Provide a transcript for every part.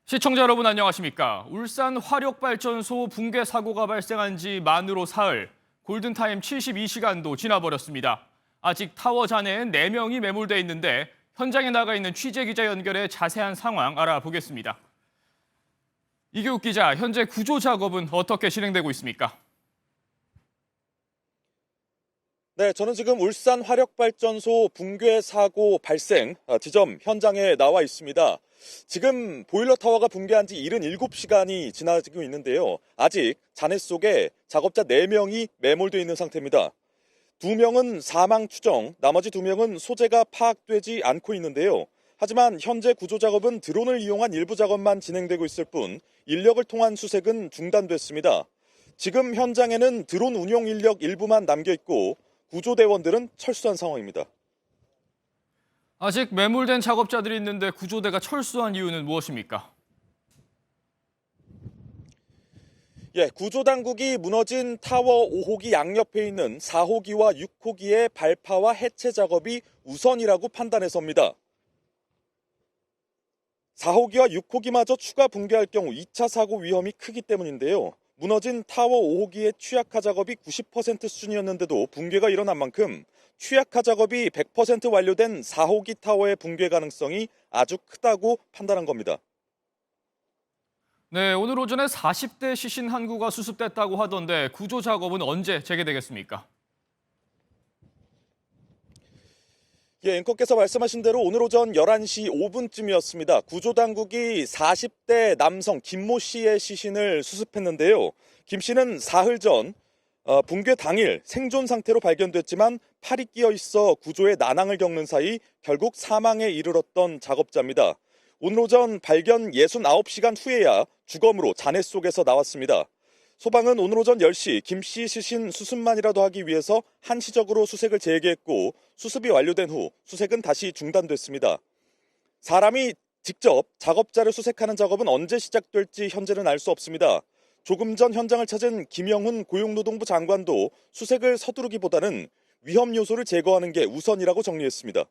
시청자 여러분 안녕하십니까? 울산 화력발전소 붕괴 사고가 발생한 지 만으로 사흘, 골든타임 72시간도 지나버렸습니다. 아직 타워 잔해엔 4명이 매몰돼 있는데 현장에 나가 있는 취재기자 연결해 자세한 상황 알아보겠습니다. 이교욱 기자, 현재 구조 작업은 어떻게 진행되고 있습니까? 네, 저는 지금 울산 화력발전소 붕괴 사고 발생 지점 현장에 나와 있습니다. 지금 보일러 타워가 붕괴한 지 77시간이 지나고 있는데요. 아직 잔해 속에 작업자 4명이 매몰되어 있는 상태입니다. 2명은 사망 추정, 나머지 2명은 소재가 파악되지 않고 있는데요. 하지만 현재 구조 작업은 드론을 이용한 일부 작업만 진행되고 있을 뿐 인력을 통한 수색은 중단됐습니다. 지금 현장에는 드론 운용 인력 일부만 남겨 있고 구조대원들은 철수한 상황입니다. 아직 매몰된 작업자들이 있는데 구조대가 철수한 이유는 무엇입니까? 구조당국이 무너진 타워 5호기 양옆에 있는 4호기와 6호기의 발파와 해체 작업이 우선이라고 판단해서입니다. 4호기와 6호기마저 추가 붕괴할 경우 2차 사고 위험이 크기 때문인데요. 무너진 타워 5호기의 취약화 작업이 90% 수준이었는데도 붕괴가 일어난 만큼 취약화 작업이 100% 완료된 4호기 타워의 붕괴 가능성이 아주 크다고 판단한 겁니다. 네, 오늘 오전에 40대 시신 한 구가 수습됐다고 하던데 구조 작업은 언제 재개되겠습니까? 앵커께서 말씀하신 대로 오늘 오전 11시 5분쯤이었습니다. 구조당국이 40대 남성 김모 씨의 시신을 수습했는데요. 김 씨는 사흘 전 붕괴 당일 생존 상태로 발견됐지만 팔이 끼어 있어 구조에 난항을 겪는 사이 결국 사망에 이르렀던 작업자입니다. 오늘 오전 발견 69시간 후에야 주검으로 잔해 속에서 나왔습니다. 소방은 오늘 오전 10시 김 씨 시신 수습만이라도 하기 위해서 한시적으로 수색을 재개했고 수습이 완료된 후 수색은 다시 중단됐습니다. 사람이 직접 작업자를 수색하는 작업은 언제 시작될지 현재는 알 수 없습니다. 조금 전 현장을 찾은 김영훈 고용노동부 장관도 수색을 서두르기보다는 위험 요소를 제거하는 게 우선이라고 정리했습니다.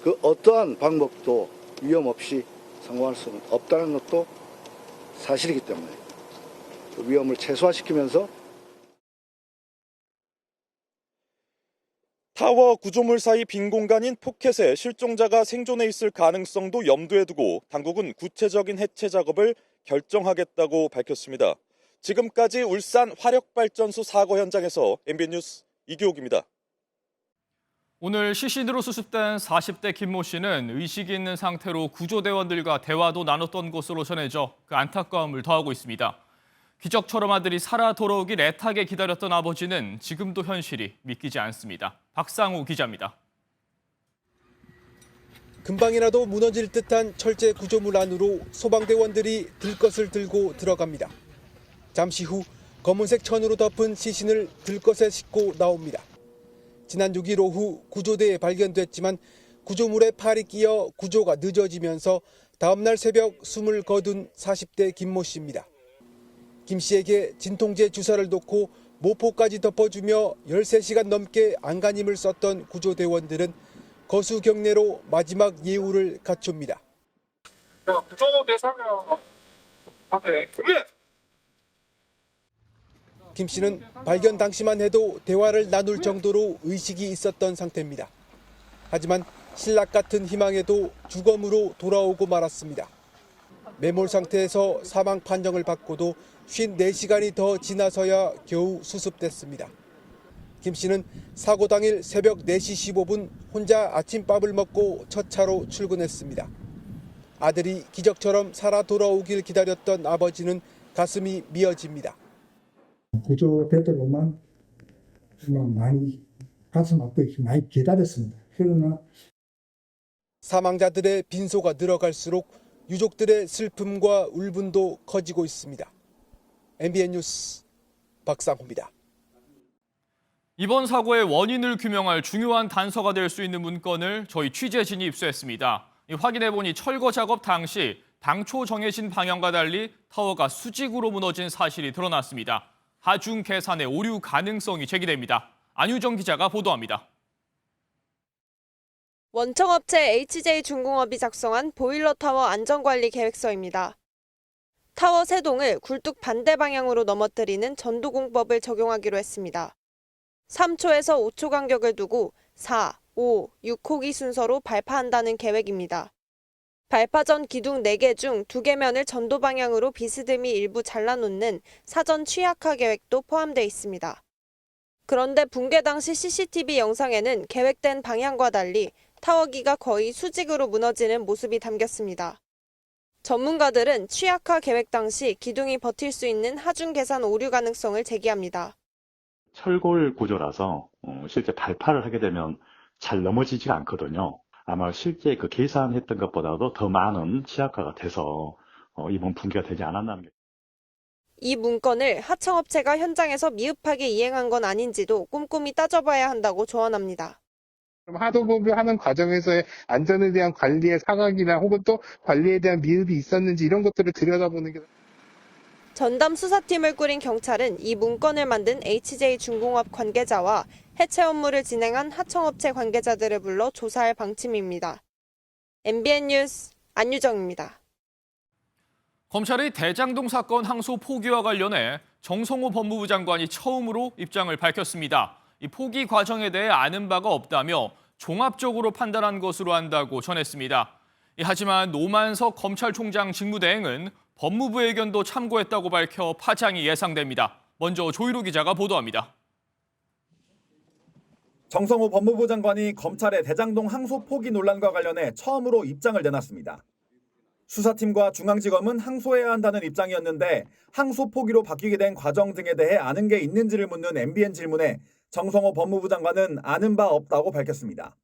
그 어떠한 방법도 위험 없이 성공할 수는 없다는 것도 사실이기 때문에 그 위험을 최소화시키면서 타워 구조물 사이 빈 공간인 포켓에 실종자가 생존해 있을 가능성도 염두에 두고 당국은 구체적인 해체 작업을 결정하겠다고 밝혔습니다. 지금까지 울산 화력발전소 사고 현장에서 MBN 뉴스 이교욱입니다. 오늘 시신으로 수습된 40대 김모 씨는 의식이 있는 상태로 구조대원들과 대화도 나눴던 것으로 전해져 그 안타까움을 더하고 있습니다. 기적처럼 아들이 살아 돌아오길 애타게 기다렸던 아버지는 지금도 현실이 믿기지 않습니다. 박상우 기자입니다. 금방이라도 무너질 듯한 철제 구조물 안으로 소방대원들이 들것을 들고 들어갑니다. 잠시 후 검은색 천으로 덮은 시신을 들것에 싣고 나옵니다. 지난 6일 오후 구조대에 발견됐지만 구조물에 팔이 끼어 구조가 늦어지면서 다음날 새벽 숨을 거둔 40대 김모 씨입니다. 김 씨에게 진통제 주사를 놓고 모포까지 덮어주며 13시간 넘게 안간힘을 썼던 구조대원들은 거수 경례로 마지막 예우를 갖춥니다. 구조 대상은 김 씨는 발견 당시만 해도 대화를 나눌 정도로 의식이 있었던 상태입니다. 하지만 신락 같은 희망에도 주검으로 돌아오고 말았습니다. 매몰 상태에서 사망 판정을 받고도 54시간이 더 지나서야 겨우 수습됐습니다. 김 씨는 사고 당일 새벽 4시 15분 혼자 아침밥을 먹고 첫 차로 출근했습니다. 아들이 기적처럼 살아 돌아오길 기다렸던 아버지는 가슴이 미어집니다. 구조되도록만 정말 많이 가슴 아프게 많이 기다렸습니다. 그러나 사망자들의 빈소가 늘어갈수록 유족들의 슬픔과 울분도 커지고 있습니다. MBN 뉴스 박상호입니다. 이번 사고의 원인을 규명할 중요한 단서가 될 수 있는 문건을 저희 취재진이 입수했습니다. 확인해보니 철거 작업 당시 당초 정해진 방향과 달리 타워가 수직으로 무너진 사실이 드러났습니다. 하중 계산의 오류 가능성이 제기됩니다. 안유정 기자가 보도합니다. 원청업체 HJ중공업이 작성한 보일러타워 안전관리 계획서입니다. 타워 3동을 굴뚝 반대 방향으로 넘어뜨리는 전도공법을 적용하기로 했습니다. 3초에서 5초 간격을 두고 4, 5, 6호기 순서로 발파한다는 계획입니다. 발파 전 기둥 4개 중 2개 면을 전도 방향으로 비스듬히 일부 잘라놓는 사전 취약화 계획도 포함되어 있습니다. 그런데 붕괴 당시 CCTV 영상에는 계획된 방향과 달리 타워기가 거의 수직으로 무너지는 모습이 담겼습니다. 전문가들은 취약화 계획 당시 기둥이 버틸 수 있는 하중 계산 오류 가능성을 제기합니다. 철골 구조라서 실제 발파를 하게 되면 잘 넘어지지가 않거든요. 아마 실제 그 계산했던 것보다도 더 많은 취약화가 돼서 이번 붕괴가 되지 않았나는 게. 이 문건을 하청업체가 현장에서 미흡하게 이행한 건 아닌지도 꼼꼼히 따져봐야 한다고 조언합니다. 하도급을 과정에서의 안전에 대한 관리의 사각이나 혹은 또 관리에 대한 미흡이 있었는지 이런 것들을 들여다보는 게. 전담 수사팀을 꾸린 경찰은 이 문건을 만든 HJ중공업 관계자와 해체 업무를 진행한 하청업체 관계자들을 불러 조사할 방침입니다. MBN 뉴스 안유정입니다. 검찰의 대장동 사건 항소 포기와 관련해 정성호 법무부 장관이 처음으로 입장을 밝혔습니다. 이 포기 과정에 대해 아는 바가 없다며 종합적으로 판단한 것으로 안다고 전했습니다. 하지만 노만석 검찰총장 직무대행은 법무부의 의견도 참고했다고 밝혀 파장이 예상됩니다. 먼저 조희로 기자가 보도합니다. 정성호 법무부 장관이 검찰의 대장동 항소 포기 논란과 관련해 처음으로 입장을 내놨습니다. 수사팀과 중앙지검은 항소해야 한다는 입장이었는데 항소 포기로 바뀌게 된 과정 등에 대해 아는 게 있는지를 묻는 MBN 질문에 정성호 법무부 장관은 아는 바 없다고 밝혔습니다.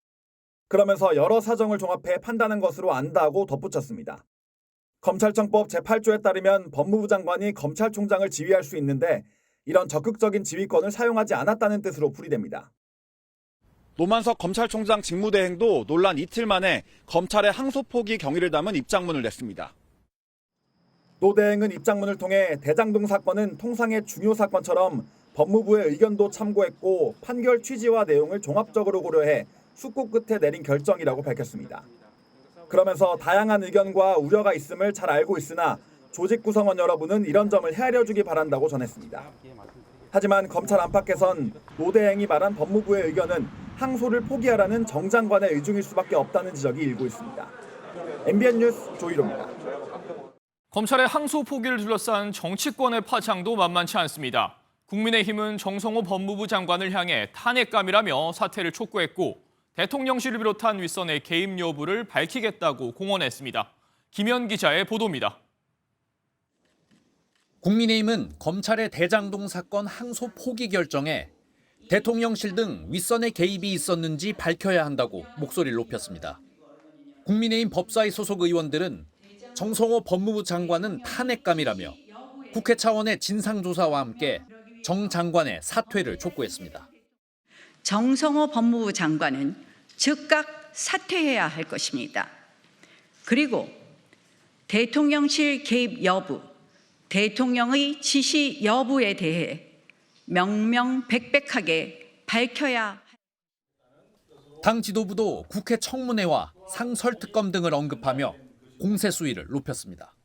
그러면서 여러 사정을 종합해 판단한 것으로 안다고 덧붙였습니다. 검찰청법 제8조에 따르면 법무부 장관이 검찰총장을 지휘할 수 있는데 이런 적극적인 지휘권을 사용하지 않았다는 뜻으로 풀이됩니다. 노만석 검찰총장 직무대행도 논란 이틀 만에 검찰의 항소 포기 경위를 담은 입장문을 냈습니다. 노 대행은 입장문을 통해 대장동 사건은 통상의 중요 사건처럼 법무부의 의견도 참고했고 판결 취지와 내용을 종합적으로 고려해 숙고 끝에 내린 결정이라고 밝혔습니다. 그러면서 다양한 의견과 우려가 있음을 잘 알고 있으나 조직 구성원 여러분은 이런 점을 헤아려주기 바란다고 전했습니다. 하지만 검찰 안팎에선 노 대행이 말한 법무부의 의견은 항소를 포기하라는 정 장관의 의중일 수밖에 없다는 지적이 일고 있습니다. MBN 뉴스 조희로입니다. 검찰의 항소 포기를 둘러싼 정치권의 파장도 만만치 않습니다. 국민의힘은 정성호 법무부 장관을 향해 탄핵감이라며 사퇴를 촉구했고 대통령실을 비롯한 윗선의 개입 여부를 밝히겠다고 공언했습니다. 김현 기자의 보도입니다. 국민의힘은 검찰의 대장동 사건 항소 포기 결정에 대통령실 등 윗선의 개입이 있었는지 밝혀야 한다고 목소리를 높였습니다. 국민의힘 법사위 소속 의원들은 정성호 법무부 장관은 탄핵감이라며 국회 차원의 진상조사와 함께 정 장관의 사퇴를 촉구했습니다. 정성호 법무부 장관은 즉각 사퇴해야 할 것입니다. 그리고 대통령실 개입 여부, 대통령의 지시 여부에 대해 명명백백하게 밝혀야. 당 지도부도 국회 청문회와 상설특검 등을 언급하며 공세 수위를 높였습니다.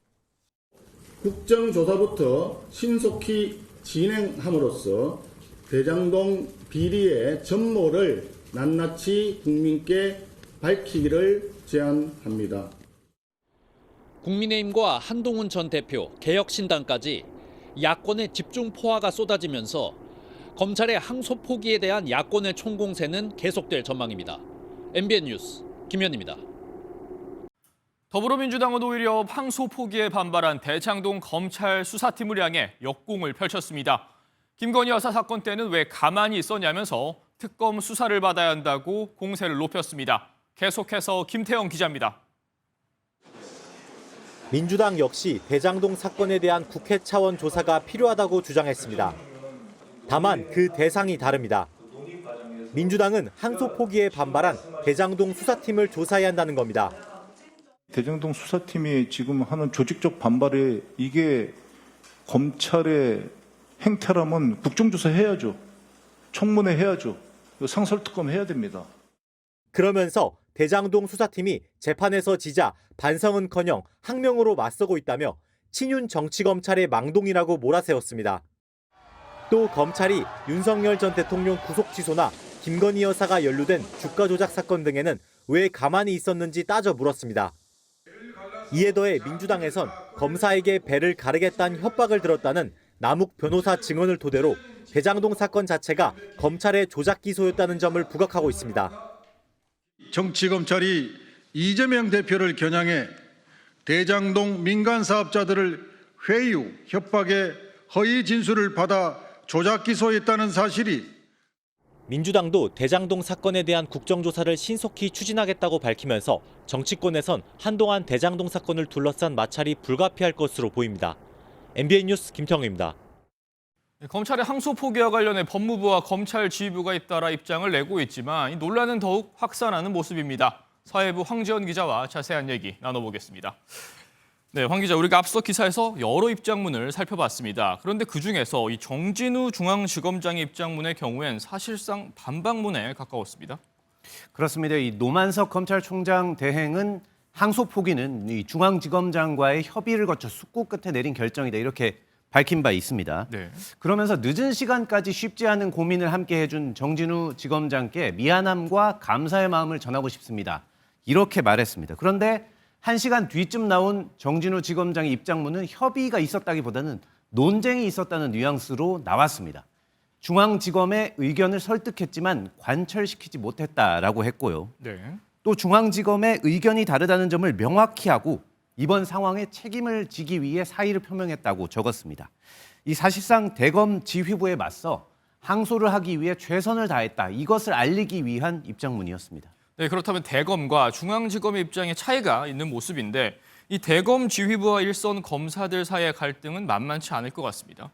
국정조사부터 신속히 진행함으로써 대장동 비리의 전모를 낱낱이 국민께 밝히기를 제안합니다. 국민의힘과 한동훈 전 대표, 개혁신당까지 야권의 집중 포화가 쏟아지면서 검찰의 항소 포기에 대한 야권의 총공세는 계속될 전망입니다. MBN 뉴스 김현입니다. 더불어민주당은 오히려 항소 포기에 반발한 대장동 검찰 수사팀을 향해 역공을 펼쳤습니다. 김건희 여사 사건 때는 왜 가만히 있었냐면서 특검 수사를 받아야 한다고 공세를 높였습니다. 계속해서 김태영 기자입니다. 민주당 역시 대장동 사건에 대한 국회 차원 조사가 필요하다고 주장했습니다. 다만 그 대상이 다릅니다. 민주당은 항소 포기에 반발한 대장동 수사팀을 조사해야 한다는 겁니다. 대장동 수사팀이 지금 하는 조직적 반발에 이게 검찰의 행태라면 국정조사 해야죠. 청문회 해야죠. 상설특검 해야 됩니다. 그러면서 대장동 수사팀이 재판에서 지자 반성은커녕 항명으로 맞서고 있다며 친윤 정치검찰의 망동이라고 몰아세웠습니다. 또 검찰이 윤석열 전 대통령 구속 취소나 김건희 여사가 연루된 주가 조작 사건 등에는 왜 가만히 있었는지 따져 물었습니다. 이에 더해 민주당에선 검사에게 배를 가르겠다는 협박을 들었다는 남욱 변호사 증언을 토대로 대장동 사건 자체가 검찰의 조작 기소였다는 점을 부각하고 있습니다. 정치검찰이 이재명 대표를 겨냥해 대장동 민간 사업자들을 회의 후 협박에 허위 진술을 받아 조작 기소했다는 사실이 민주당도 대장동 사건에 대한 국정조사를 신속히 추진하겠다고 밝히면서 정치권에선 한동안 대장동 사건을 둘러싼 마찰이 불가피할 것으로 보입니다. MBN 뉴스 김평우입니다. 검찰의 항소 포기와 관련해 법무부와 검찰 지휘부가 잇따라 입장을 내고 있지만 이 논란은 더욱 확산하는 모습입니다. 사회부 황지연 기자와 자세한 얘기 나눠보겠습니다. 네, 황 기자, 우리가 앞서 기사에서 여러 입장문을 살펴봤습니다. 그런데 그중에서 이 정진우 중앙지검장의 입장문의 경우엔 사실상 반박문에 가까웠습니다. 그렇습니다. 이 노만석 검찰총장 대행은 항소 포기는 이 중앙지검장과의 협의를 거쳐 숙고 끝에 내린 결정이다, 이렇게 밝힌 바 있습니다. 네. 그러면서 늦은 시간까지 쉽지 않은 고민을 함께 해준 정진우 지검장께 미안함과 감사의 마음을 전하고 싶습니다, 이렇게 말했습니다. 그런데 1시간 뒤쯤 나온 정진우 지검장의 입장문은 협의가 있었다기보다는 논쟁이 있었다는 뉘앙스로 나왔습니다. 중앙지검의 의견을 설득했지만 관철시키지 못했다라고 했고요. 네. 또 중앙지검의 의견이 다르다는 점을 명확히 하고 이번 상황에 책임을 지기 위해 사의를 표명했다고 적었습니다. 이 사실상 대검 지휘부에 맞서 항소를 하기 위해 최선을 다했다, 이것을 알리기 위한 입장문이었습니다. 네, 그렇다면 대검과 중앙지검의 입장에 차이가 있는 모습인데 이 대검 지휘부와 일선 검사들 사이의 갈등은 만만치 않을 것 같습니다.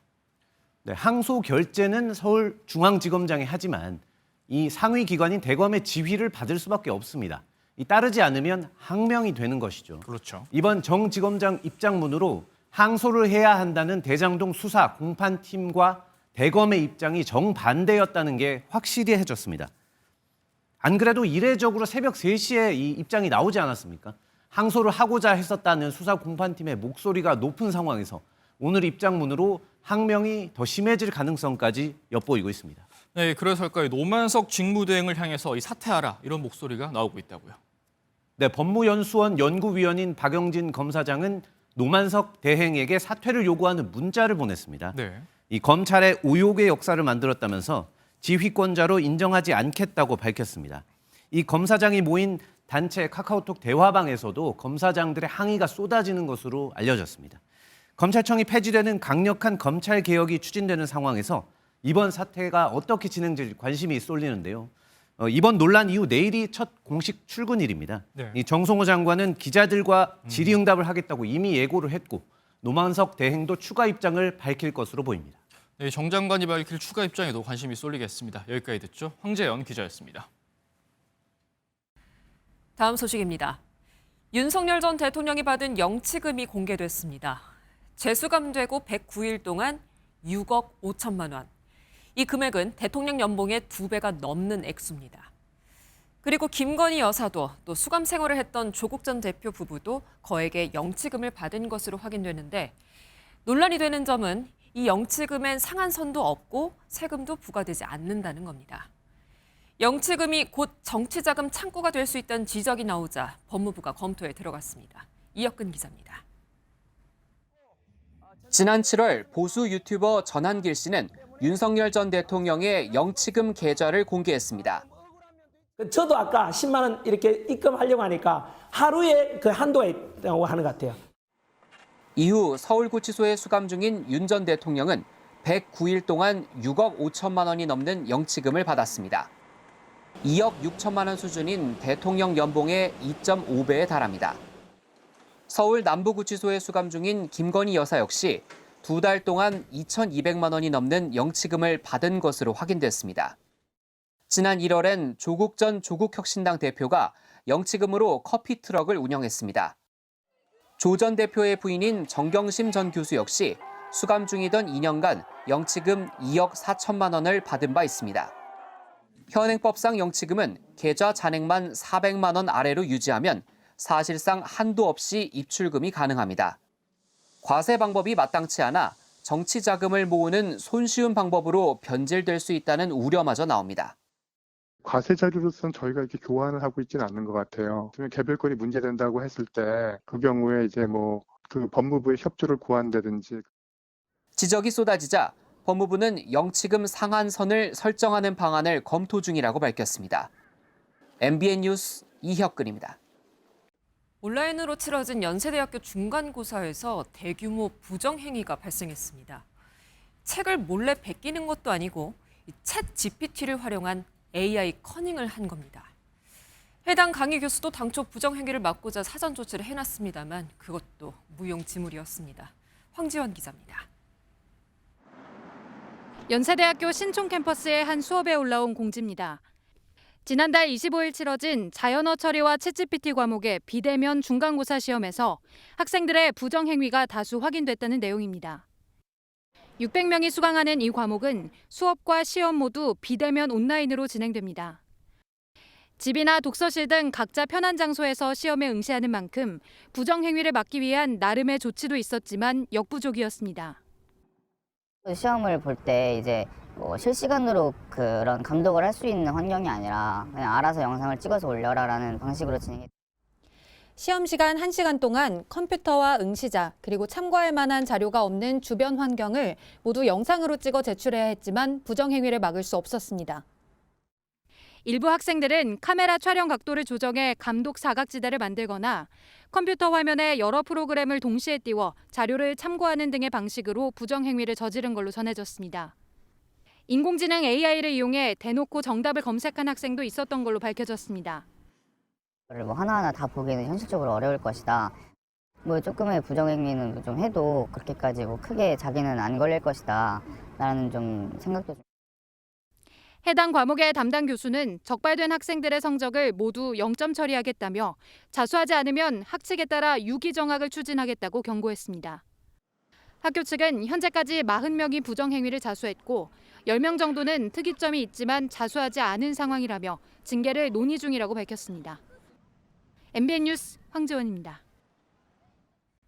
네, 항소 결재는 서울중앙지검장이 하지만 이 상위 기관인 대검의 지휘를 받을 수밖에 없습니다. 따르지 않으면 항명이 되는 것이죠. 그렇죠. 이번 정 지검장 입장문으로 항소를 해야 한다는 대장동 수사 공판팀과 대검의 입장이 정반대였다는 게 확실히 해졌습니다. 안 그래도 이례적으로 새벽 3시에 이 입장이 나오지 않았습니까? 항소를 하고자 했었다는 수사 공판팀의 목소리가 높은 상황에서 오늘 입장문으로 항명이 더 심해질 가능성까지 엿보이고 있습니다. 네, 그래서일까요? 노만석 직무대행을 향해서 이 사퇴하라, 이런 목소리가 나오고 있다고요. 네, 법무연수원 연구위원인 박영진 검사장은 노만석 대행에게 사퇴를 요구하는 문자를 보냈습니다. 네. 이 검찰의 우욕의 역사를 만들었다면서 지휘권자로 인정하지 않겠다고 밝혔습니다. 이 검사장이 모인 단체 카카오톡 대화방에서도 검사장들의 항의가 쏟아지는 것으로 알려졌습니다. 검찰청이 폐지되는 강력한 검찰 개혁이 추진되는 상황에서 이번 사태가 어떻게 진행될지 관심이 쏠리는데요. 이번 논란 이후 내일이 첫 공식 출근일입니다. 네. 이 정성호 장관은 기자들과 질의응답을 하겠다고 이미 예고를 했고 노만석 대행도 추가 입장을 밝힐 것으로 보입니다. 네, 정 장관이 밝힐 추가 입장에도 관심이 쏠리겠습니다. 여기까지 듣죠. 황재연 기자였습니다. 다음 소식입니다. 윤석열 전 대통령이 받은 영치금이 공개됐습니다. 재수감되고 109일 동안 6억 5천만 원. 이 금액은 대통령 연봉의 2배가 넘는 액수입니다. 그리고 김건희 여사도 또 수감 생활을 했던 조국 전 대표 부부도 거액의 영치금을 받은 것으로 확인되는데 논란이 되는 점은 이 영치금엔 상한선도 없고 세금도 부과되지 않는다는 겁니다. 영치금이 곧 정치자금 창구가 될 수 있다는 지적이 나오자 법무부가 검토에 들어갔습니다. 이혁근 기자입니다. 지난 7월 보수 유튜버 전한길 씨는 윤석열 전 대통령의 영치금 계좌를 공개했습니다. 저도 아까 10만 원 이렇게 입금하려고 하니까 하루에 그 한도가 있다고 하는 것 같아요. 이후 서울구치소에 수감 중인 윤 전 대통령은 109일 동안 6억 5천만 원이 넘는 영치금을 받았습니다. 2억 6천만 원 수준인 대통령 연봉의 2.5배에 달합니다. 서울 남부구치소에 수감 중인 김건희 여사 역시 2달 동안 2,200만 원이 넘는 영치금을 받은 것으로 확인됐습니다. 지난 1월엔 조국 전 조국혁신당 대표가 영치금으로 커피 트럭을 운영했습니다. 조 전 대표의 부인인 정경심 전 교수 역시 수감 중이던 2년간 영치금 2억 4천만 원을 받은 바 있습니다. 현행법상 영치금은 계좌 잔액만 400만 원 아래로 유지하면 사실상 한도 없이 입출금이 가능합니다. 과세 방법이 마땅치 않아 정치 자금을 모으는 손쉬운 방법으로 변질될 수 있다는 우려마저 나옵니다. 과세 자료로서는 저희가 이렇게 교환을 하고 있지는 않는 것 같아요. 개별권이 문제된다고 했을 때 그 경우에 이제 그 법무부의 협조를 구한다든지. 지적이 쏟아지자 법무부는 영치금 상한선을 설정하는 방안을 검토 중이라고 밝혔습니다. MBN 뉴스 이혁근입니다. 온라인으로 치러진 연세대학교 중간고사에서 대규모 부정행위가 발생했습니다. 책을 몰래 베끼는 것도 아니고 챗 GPT를 활용한 AI 커닝을 한 겁니다. 해당 강의 교수도 당초 부정행위를 막고자 사전 조치를 해놨습니다만 그것도 무용지물이었습니다. 황지원 기자입니다. 연세대학교 신촌 캠퍼스의 한 수업에 올라온 공지입니다. 지난달 25일 치러진 자연어 처리와 챗GPT 과목의 비대면 중간고사 시험에서 학생들의 부정행위가 다수 확인됐다는 내용입니다. 600명이 수강하는 이 과목은 수업과 시험 모두 비대면 온라인으로 진행됩니다. 집이나 독서실 등 각자 편한 장소에서 시험에 응시하는 만큼 부정행위를 막기 위한 나름의 조치도 있었지만 역부족이었습니다. 시험을 볼 때 이제 실시간으로 그런 감독을 할 수 있는 환경이 아니라 그냥 알아서 영상을 찍어서 올려라라는 방식으로 진행했습니다. 시험 시간 1시간 동안 컴퓨터와 응시자 그리고 참고할 만한 자료가 없는 주변 환경을 모두 영상으로 찍어 제출해야 했지만 부정행위를 막을 수 없었습니다. 일부 학생들은 카메라 촬영 각도를 조정해 감독 사각지대를 만들거나 컴퓨터 화면에 여러 프로그램을 동시에 띄워 자료를 참고하는 등의 방식으로 부정행위를 저지른 걸로 전해졌습니다. 인공지능 AI를 이용해 대놓고 정답을 검색한 학생도 있었던 걸로 밝혀졌습니다. 하나하나 다 보기에는 현실적으로 어려울 것이다. 조금의 부정행위는 좀 해도 그렇게까지 크게 자기는 안 걸릴 것이다. 라는 좀 생각도 좀. 해당 과목의 담당 교수는 적발된 학생들의 성적을 모두 0점 처리하겠다며 자수하지 않으면 학칙에 따라 유기정학을 추진하겠다고 경고했습니다. 학교 측은 현재까지 40명이 부정행위를 자수했고 10명 정도는 특이점이 있지만 자수하지 않은 상황이라며 징계를 논의 중이라고 밝혔습니다. MBN 뉴스 황지원입니다.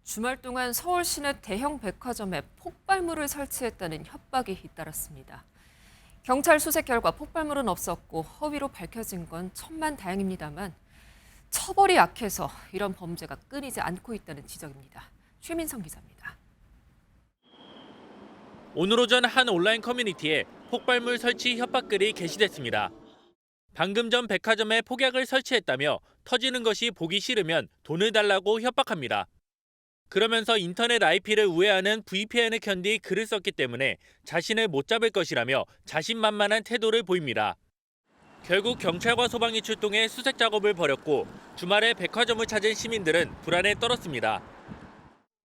주말 동안 서울 시내 대형 백화점에 폭발물을 설치했다는 협박이 잇따랐습니다. 경찰 수색 결과 폭발물은 없었고 허위로 밝혀진 건 천만다행입니다만 처벌이 약해서 이런 범죄가 끊이지 않고 있다는 지적입니다. 최민성 기자입니다. 오늘 오전 한 온라인 커뮤니티에 폭발물 설치 협박글이 게시됐습니다. 방금 전 백화점에 폭약을 설치했다며 터지는 것이 보기 싫으면 돈을 달라고 협박합니다. 그러면서 인터넷 IP를 우회하는 VPN을 켠 뒤 글을 썼기 때문에 자신을 못 잡을 것이라며 자신만만한 태도를 보입니다. 결국 경찰과 소방이 출동해 수색 작업을 벌였고 주말에 백화점을 찾은 시민들은 불안에 떨었습니다.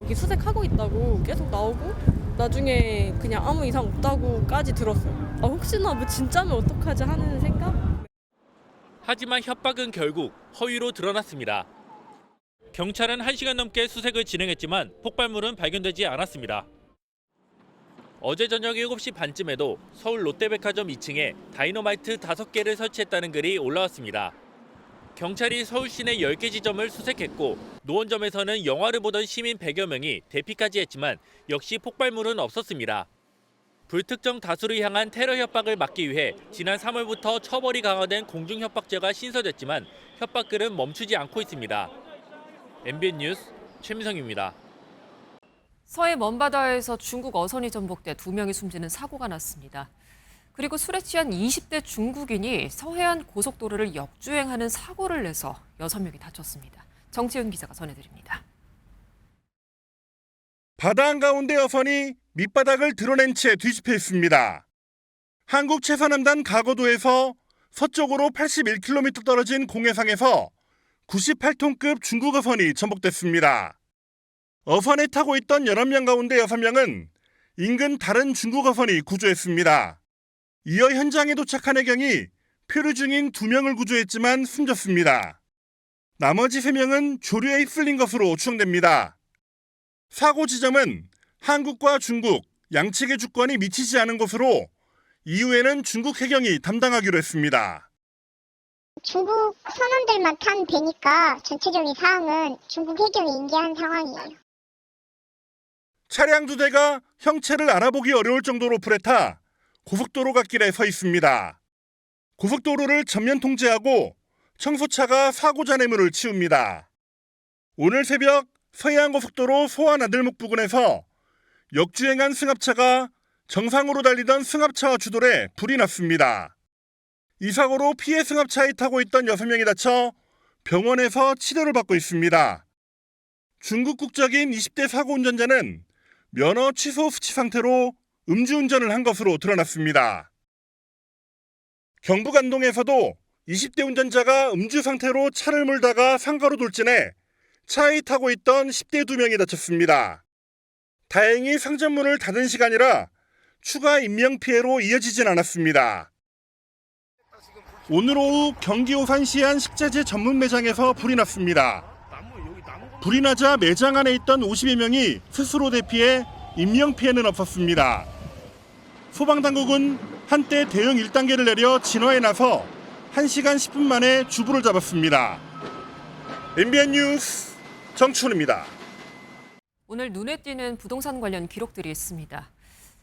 여기 수색하고 있다고 계속 나오고 나중에 그냥 아무 이상 없다고까지 들었어요. 혹시나 진짜면 어떡하지 하는 생각? 하지만 협박은 결국 허위로 드러났습니다. 경찰은 1시간 넘게 수색을 진행했지만 폭발물은 발견되지 않았습니다. 어제 저녁 7시 반쯤에도 서울 롯데백화점 2층에 다이너마이트 5개를 설치했다는 글이 올라왔습니다. 경찰이 서울 시내 10개 지점을 수색했고 노원점에서는 영화를 보던 시민 100여 명이 대피까지 했지만 역시 폭발물은 없었습니다. 불특정 다수를 향한 테러 협박을 막기 위해 지난 3월부터 처벌이 강화된 공중협박죄가 신설됐지만 협박글은 멈추지 않고 있습니다. MBN 뉴스 최민성입니다. 서해 먼바다에서 중국 어선이 전복돼 2명이 숨지는 사고가 났습니다. 그리고 술에 취한 20대 중국인이 서해안 고속도로를 역주행하는 사고를 내서 6명이 다쳤습니다. 정치윤 기자가 전해드립니다. 바다 한가운데 어선이 밑바닥을 드러낸 채 뒤집혀 있습니다. 한국 최서남단 가거도에서 서쪽으로 81km 떨어진 공해상에서 98톤급 중국 어선이 전복됐습니다. 어선에 타고 있던 11명 가운데 6명은 인근 다른 중국 어선이 구조했습니다. 이어 현장에 도착한 해경이 표류 중인 2명을 구조했지만 숨졌습니다. 나머지 3명은 조류에 휩쓸린 것으로 추정됩니다. 사고 지점은 한국과 중국 양측의 주권이 미치지 않은 것으로 이후에는 중국 해경이 담당하기로 했습니다. 중국 선원들만 탄 배니까 전체적인 사항은 중국 해경이 인계한 상황이에요. 차량 2대가 형체를 알아보기 어려울 정도로 불에 타 고속도로 갓길에 서 있습니다. 고속도로를 전면 통제하고 청소차가 사고 잔해물을 치웁니다. 오늘 새벽 서해안고속도로 소안아들목 부근에서 역주행한 승합차가 정상으로 달리던 승합차와 추돌해 불이 났습니다. 이 사고로 피해 승합차에 타고 있던 6명이 다쳐 병원에서 치료를 받고 있습니다. 중국 국적인 20대 사고 운전자는 면허 취소 수치 상태로 음주운전을 한 것으로 드러났습니다. 경북 안동에서도 20대 운전자가 음주 상태로 차를 몰다가 상가로 돌진해 차에 타고 있던 10대 2명이 다쳤습니다. 다행히 상점문을 닫은 시간이라 추가 인명피해로 이어지진 않았습니다. 오늘 오후 경기 오산시의 한 식자재 전문 매장에서 불이 났습니다. 불이 나자 매장 안에 있던 50여 명이 스스로 대피해 인명피해는 없었습니다. 소방당국은 한때 대응 1단계를 내려 진화에 나서 1시간 10분 만에 주부를 잡았습니다. MBN 뉴스 정춘입니다. 오늘 눈에 띄는 부동산 관련 기록들이 있습니다.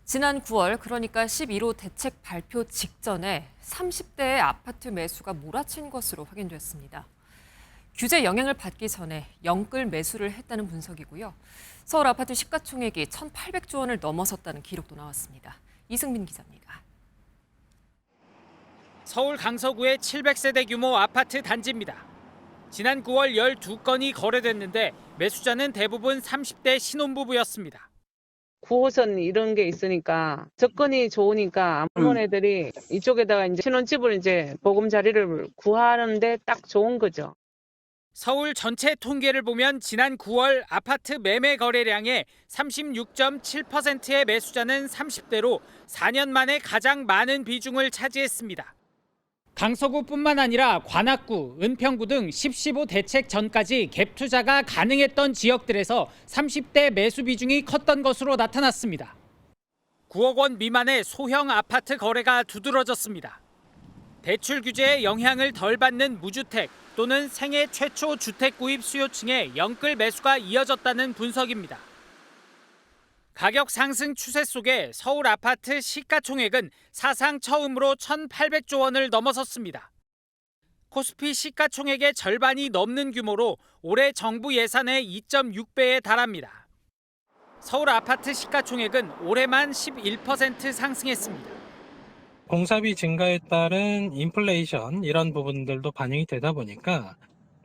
지난 9월, 그러니까 11호 대책 발표 직전에 30대의 아파트 매수가 몰아친 것으로 확인됐습니다. 규제 영향을 받기 전에 영끌 매수를 했다는 분석이고요. 서울 아파트 시가총액이 1,800조 원을 넘어섰다는 기록도 나왔습니다. 이승민 기자입니다. 서울 강서구의 700세대 규모 아파트 단지입니다. 지난 9월 12건이 거래됐는데 매수자는 대부분 30대 신혼부부였습니다. 9호선 이런 게 있으니까 접근이 좋으니까 할머니들이 이쪽에다가 이제 신혼집을 이제 보금자리를 구하는데 딱 좋은 거죠. 서울 전체 통계를 보면 지난 9월 아파트 매매 거래량의 36.7%의 매수자는 30대로 4년 만에 가장 많은 비중을 차지했습니다. 강서구뿐만 아니라 관악구, 은평구 등 10.15 대책 전까지 갭 투자가 가능했던 지역들에서 30대 매수 비중이 컸던 것으로 나타났습니다. 9억 원 미만의 소형 아파트 거래가 두드러졌습니다. 대출 규제의 영향을 덜 받는 무주택 또는 생애 최초 주택 구입 수요층의 영끌 매수가 이어졌다는 분석입니다. 가격 상승 추세 속에 서울 아파트 시가총액은 사상 처음으로 1,800조 원을 넘어섰습니다. 코스피 시가총액의 절반이 넘는 규모로 올해 정부 예산의 2.6배에 달합니다. 서울 아파트 시가총액은 올해만 11% 상승했습니다. 공사비 증가에 따른 인플레이션 이런 부분들도 반영이 되다 보니까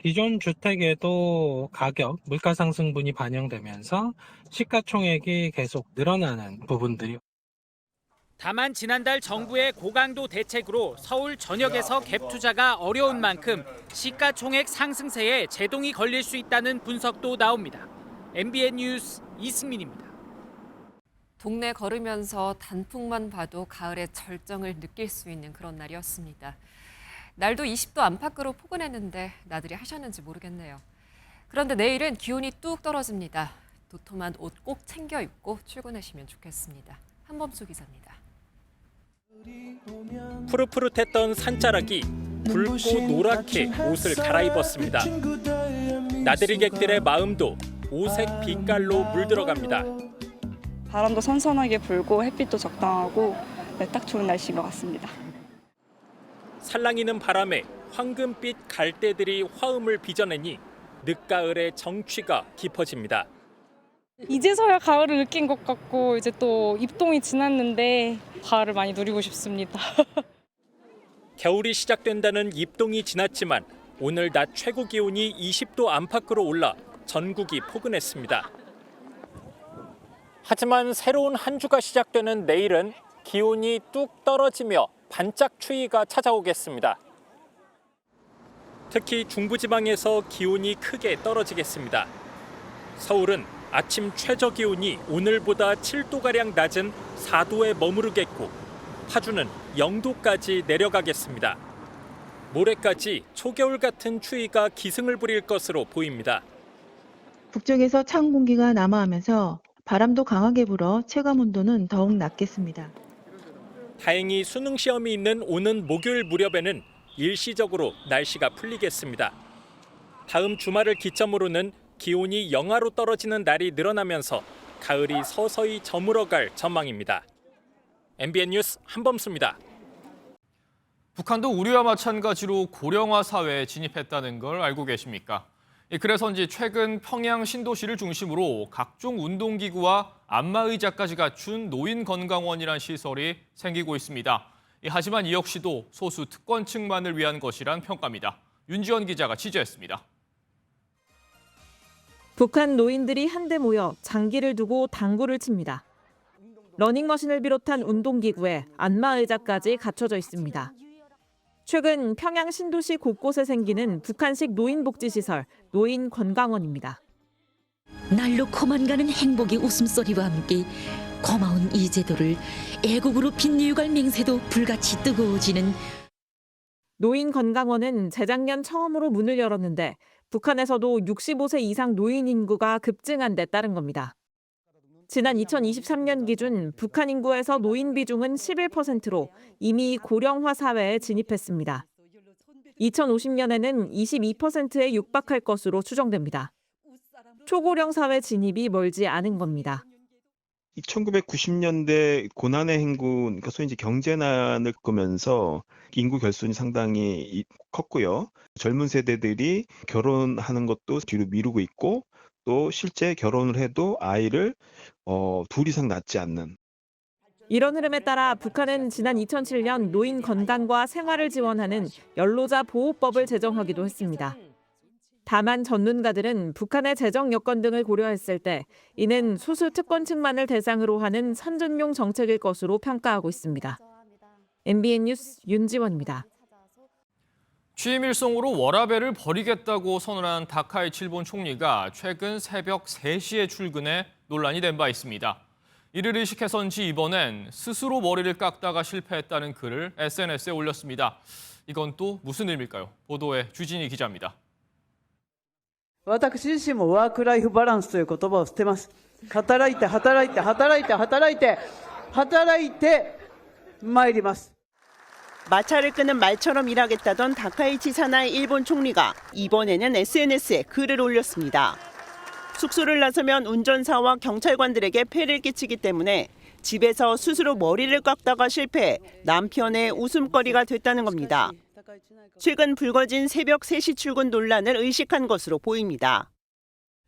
기존 주택에도 가격, 물가 상승분이 반영되면서 시가총액이 계속 늘어나는 부분들이. 다만 지난달 정부의 고강도 대책으로 서울 전역에서 갭 투자가 어려운 만큼 시가총액 상승세에 제동이 걸릴 수 있다는 분석도 나옵니다. MBN 뉴스 이승민입니다. 동네 걸으면서 단풍만 봐도 가을의 절정을 느낄 수 있는 그런 날이었습니다. 날도 20도 안팎으로 포근했는데 나들이 하셨는지 모르겠네요. 그런데 내일은 기온이 뚝 떨어집니다. 도톰한 옷 꼭 챙겨 입고 출근하시면 좋겠습니다. 한범수 기자입니다. 푸릇푸릇했던 산자락이 붉고 노랗게 옷을 갈아입었습니다. 나들이객들의 마음도 오색 빛깔로 물들어갑니다. 바람도 선선하게 불고 햇빛도 적당하고 딱 좋은 날씨인 것 같습니다. 살랑이는 바람에 황금빛 갈대들이 화음을 빚어내니 늦가을의 정취가 깊어집니다. 이제서야 가을을 느낀 것 같고 이제 또 입동이 지났는데 가을을 많이 누리고 싶습니다. 겨울이 시작된다는 입동이 지났지만 오늘 낮 최고 기온이 20도 안팎으로 올라 전국이 포근했습니다. 하지만 새로운 한 주가 시작되는 내일은 기온이 뚝 떨어지며 반짝 추위가 찾아오겠습니다. 특히 중부지방에서 기온이 크게 떨어지겠습니다. 서울은 아침 최저 기온이 오늘보다 7도가량 낮은 4도에 머무르겠고 파주는 0도까지 내려가겠습니다. 모레까지 초겨울 같은 추위가 기승을 부릴 것으로 보입니다. 북쪽에서 찬 공기가 남하하면서 바람도 강하게 불어 체감 온도는 더욱 낮겠습니다. 다행히 수능 시험이 있는 오는 목요일 무렵에는 일시적으로 날씨가 풀리겠습니다. 다음 주말을 기점으로는 기온이 영하로 떨어지는 날이 늘어나면서 가을이 서서히 저물어갈 전망입니다. MBN 뉴스 한범수입니다. 북한도 우리와 마찬가지로 고령화 사회에 진입했다는 걸 알고 계십니까? 그래서인지 최근 평양 신도시를 중심으로 각종 운동기구와 안마의자까지 갖춘 노인건강원이란 시설이 생기고 있습니다. 하지만 이 역시도 소수 특권층만을 위한 것이란 평가입니다. 윤지원 기자가 취재했습니다. 북한 노인들이 한데 모여 장기를 두고 당구를 칩니다. 러닝머신을 비롯한 운동기구에 안마의자까지 갖춰져 있습니다. 최근 평양 신도시 곳곳에 생기는 북한식 노인복지시설, 노인건강원입니다. 날로 커만 가는 행복의 웃음소리와 함께 고마운 이 제도를 애국으로 빛내어갈 맹세도 불같이 뜨거워지는 노인건강원은 재작년 처음으로 문을 열었는데 북한에서도 65세 이상 노인 인구가 급증한 데 따른 겁니다. 지난 2023년 기준 북한 인구에서 노인 비중은 11%로 이미 고령화 사회에 진입했습니다. 2050년에는 22%에 육박할 것으로 추정됩니다. 초고령 사회 진입이 멀지 않은 겁니다. 1990년대 고난의 행군, 그러니까 소위 이제 경제난을 겪으면서 인구 결손이 상당히 컸고요. 젊은 세대들이 결혼하는 것도 뒤로 미루고 있고 또 실제 결혼을 해도 아이를 둘 이상 낳지 않는. 이런 흐름에 따라 북한은 지난 2007년 노인 건강과 생활을 지원하는 연로자 보호법을 제정하기도 했습니다. 다만 전문가들은 북한의 재정 여건 등을 고려했을 때 이는 소수 특권층만을 대상으로 하는 선전용 정책일 것으로 평가하고 있습니다. MBN 뉴스 윤지원입니다. 취임 일성으로 워라밸을 버리겠다고 선언한 다카이치 일본 총리가 최근 새벽 3시에 출근해 논란이 된 바 있습니다. 이를 의식해서인지 이번엔 스스로 머리를 깎다가 실패했다는 글을 SNS에 올렸습니다. 이건 또 무슨 의미일까요? 보도에 주진희 기자입니다. 私自身もワークライフバランスという言葉を捨てます。働いて働いて働いて働いて働いて参ります。 마찰을 끄는 말처럼 일하겠다던 다카이치 사나이 일본 총리가 이번에는 SNS에 글을 올렸습니다. 숙소를 나서면 운전사와 경찰관들에게 폐를 끼치기 때문에 집에서 스스로 머리를 깎다가 실패해 남편의 웃음거리가 됐다는 겁니다. 최근 불거진 새벽 3시 출근 논란을 의식한 것으로 보입니다.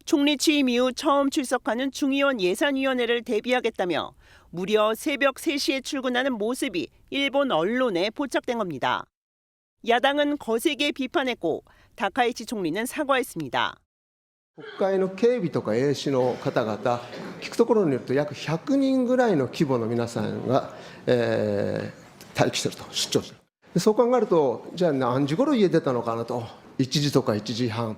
총리 취임 이후 처음 출석하는 중의원 예산위원회를 대비하겠다며 무려 새벽 3시에 출근하는 모습이 일본 언론에 포착된 겁니다. 야당은 거세게 비판했고 다카이치 총리는 사과했습니다. 国会の警備とか衛視の方々、聞くところによると約100人ぐらいの規模の皆さんが、待機していると、出張している。そう考えると、じゃあ何時頃家出たのかなと、1時とか1時半。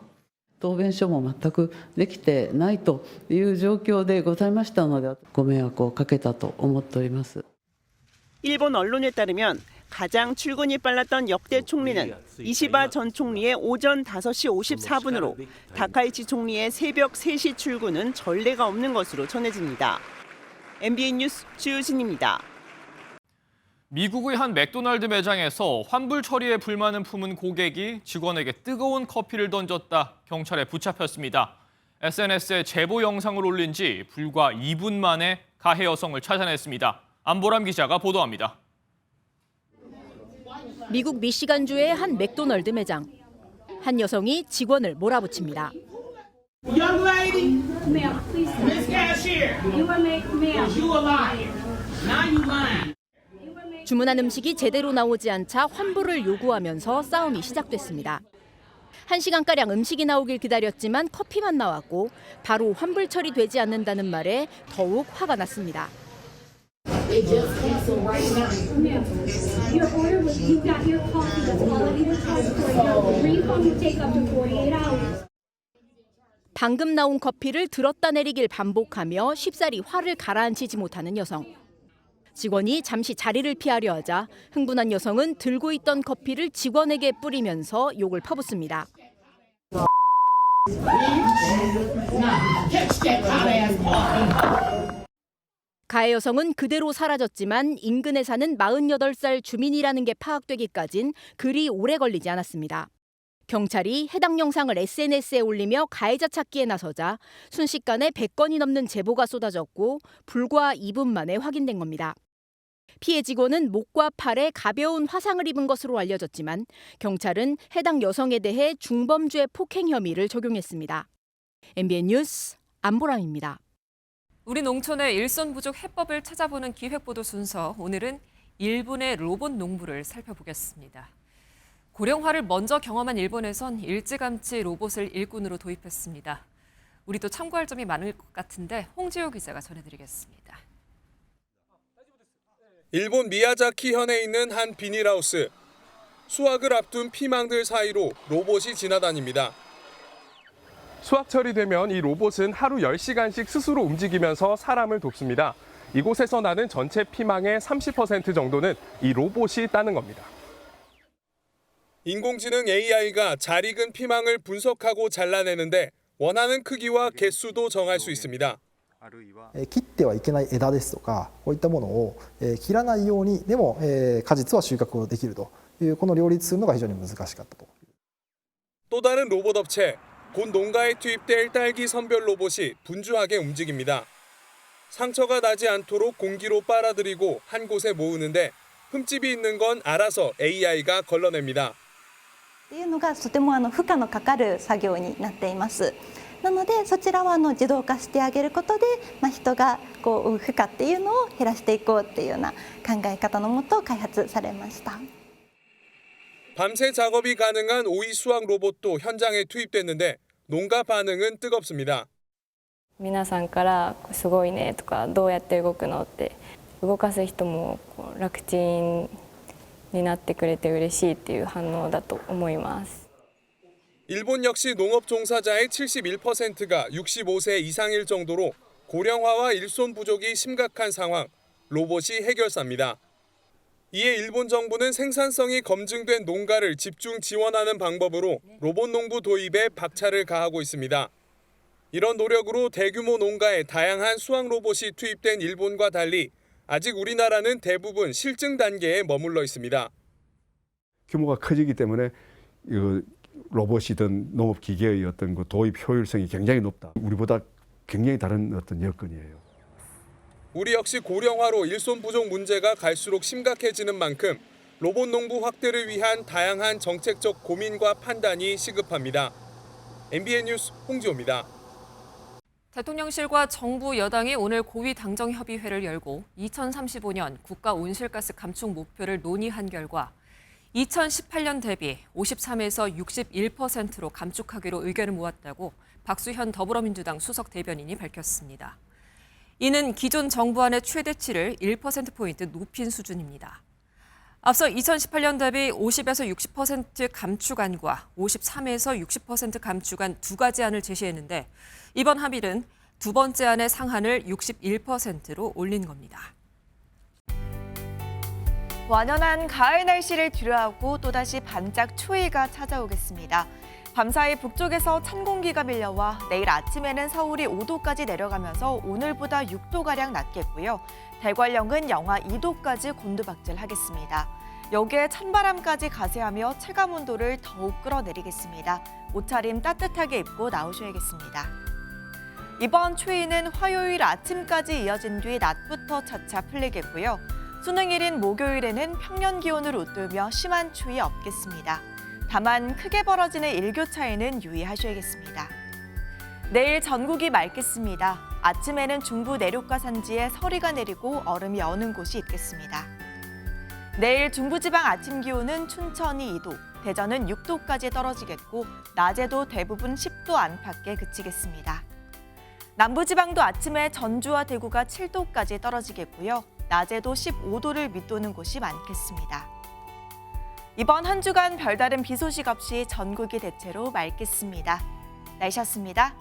答弁書も全くできてないという状況でございましたので、ご迷惑をかけたと思っております。 일본 언론에 따르면 가장 출근이 빨랐던 역대 총리는 이시바 전 총리의 오전 5시 54분으로 다카이치 총리의 새벽 3시 출근은 전례가 없는 것으로 전해집니다. MBN 뉴스 주유진입니다. 미국의 한 맥도날드 매장에서 환불 처리에 불만을 품은 고객이 직원에게 뜨거운 커피를 던졌다 경찰에 붙잡혔습니다. SNS에 제보 영상을 올린 지 불과 2분 만에 가해 여성을 찾아냈습니다. 안보람 기자가 보도합니다. 미국 미시간주의 한 맥도널드 매장. 한 여성이 직원을 몰아붙입니다. Young lady, Miss Cashier, you a liar. Now you lying. 주문한 음식이 제대로 나오지 않자 환불을 요구하면서 싸움이 시작됐습니다. 1시간가량 음식이 나오길 기다렸지만 커피만 나왔고 바로 환불 처리되지 않는다는 말에 더욱 화가 났습니다. 방금 나온 커피를 들었다 내리길 반복하며 쉽사리 화를 가라앉히지 못하는 여성. 직원이 잠시 자리를 피하려 하자 흥분한 여성은 들고 있던 커피를 직원에게 뿌리면서 욕을 퍼붓습니다. 가해 여성은 그대로 사라졌지만 인근에 사는 48살 주민이라는 게 파악되기까진 그리 오래 걸리지 않았습니다. 경찰이 해당 영상을 SNS에 올리며 가해자 찾기에 나서자 순식간에 100건이 넘는 제보가 쏟아졌고 불과 2분 만에 확인된 겁니다. 피해 직원은 목과 팔에 가벼운 화상을 입은 것으로 알려졌지만 경찰은 해당 여성에 대해 중범죄 폭행 혐의를 적용했습니다. MBN 뉴스 안보람입니다. 우리 농촌의 일손 부족 해법을 찾아보는 기획보도 순서, 오늘은 일본의 로봇 농부를 살펴보겠습니다. 고령화를 먼저 경험한 일본에선 일찌감치 로봇을 일꾼으로 도입했습니다. 우리도 참고할 점이 많을 것 같은데 홍지호 기자가 전해드리겠습니다. 일본 미야자키 현에 있는 한 비닐하우스. 수확을 앞둔 피망들 사이로 로봇이 지나다닙니다. 수확철이 되면 이 로봇은 하루 10시간씩 스스로 움직이면서 사람을 돕습니다. 이곳에서 나는 전체 피망의 30% 정도는 이 로봇이 따는 겁니다. 인공지능 AI가 잘 익은 피망을 분석하고 잘라내는데 원하는 크기와 개수도 정할 수 있습니다. 切ってはいけない枝ですとかこういったものを切らないようにでも果実は収穫をできるというこの両立するのが非常に難しかったと。 또 다른 로봇 업체, 곧 농가에 투입될 딸기 선별 로봇이 분주하게 움직입니다. 상처가 나지 않도록 공기로 빨아들이고 한 곳에 모으는데 흠집이 있는 건 알아서 AI가 걸러냅니다. っていうのがとても負荷のかかる作業になっています。なのでそちらは自動化してあげることで、人が負荷っていうのを減らしていこうっていうような考え方のもと開発されました。 밤새 작업이 가능한 오이 수확 로봇도 현장에 투입됐는데 농가 반응은 뜨겁습니다. 皆さんからすごいねとかどうやって動くのって動かす人も楽ちんになってくれて嬉しいっていう反応だと思います。 일본 역시 농업 종사자의 71%가 65세 이상일 정도로 고령화와 일손 부족이 심각한 상황, 로봇이 해결사입니다. 이에 일본 정부는 생산성이 검증된 농가를 집중 지원하는 방법으로 로봇 농부 도입에 박차를 가하고 있습니다. 이런 노력으로 대규모 농가에 다양한 수확 로봇이 투입된 일본과 달리 아직 우리나라는 대부분 실증 단계에 머물러 있습니다. 규모가 커지기 때문에 로봇이든 농업 기계의 어떤 도입 효율성이 굉장히 높다. 우리보다 굉장히 다른 어떤 여건이에요. 우리 역시 고령화로 일손 부족 문제가 갈수록 심각해지는 만큼 로봇 농부 확대를 위한 다양한 정책적 고민과 판단이 시급합니다. MBN 뉴스 홍지호입니다. 대통령실과 정부 여당이 오늘 고위 당정협의회를 열고 2035년 국가 온실가스 감축 목표를 논의한 결과 2018년 대비 53에서 61%로 감축하기로 의견을 모았다고 박수현 더불어민주당 수석 대변인이 밝혔습니다. 이는 기존 정부안의 최대치를 1%포인트 높인 수준입니다. 앞서 2018년 대비 50에서 60% 감축안과 53에서 60% 감축안 두 가지 안을 제시했는데 이번 합의는 두 번째 안의 상한을 61%로 올린 겁니다. 완연한 가을 날씨를 뒤로하고 또다시 반짝 추위가 찾아오겠습니다. 밤사이 북쪽에서 찬 공기가 밀려와 내일 아침에는 서울이 5도까지 내려가면서 오늘보다 6도가량 낮겠고요. 대관령은 영하 2도까지 곤두박질하겠습니다. 여기에 찬바람까지 가세하며 체감온도를 더욱 끌어내리겠습니다. 옷차림 따뜻하게 입고 나오셔야겠습니다. 이번 추위는 화요일 아침까지 이어진 뒤 낮부터 차차 풀리겠고요. 수능일인 목요일에는 평년 기온을 웃돌며 심한 추위 없겠습니다. 다만 크게 벌어지는 일교차에는 유의하셔야겠습니다. 내일 전국이 맑겠습니다. 아침에는 중부 내륙과 산지에 서리가 내리고 얼음이 어는 곳이 있겠습니다. 내일 중부지방 아침 기온은 춘천이 2도, 대전은 6도까지 떨어지겠고 낮에도 대부분 10도 안팎에 그치겠습니다. 남부지방도 아침에 전주와 대구가 7도까지 떨어지겠고요. 낮에도 15도를 밑도는 곳이 많겠습니다. 이번 한 주간 별다른 비 소식 없이 전국이 대체로 맑겠습니다. 날씨였습니다.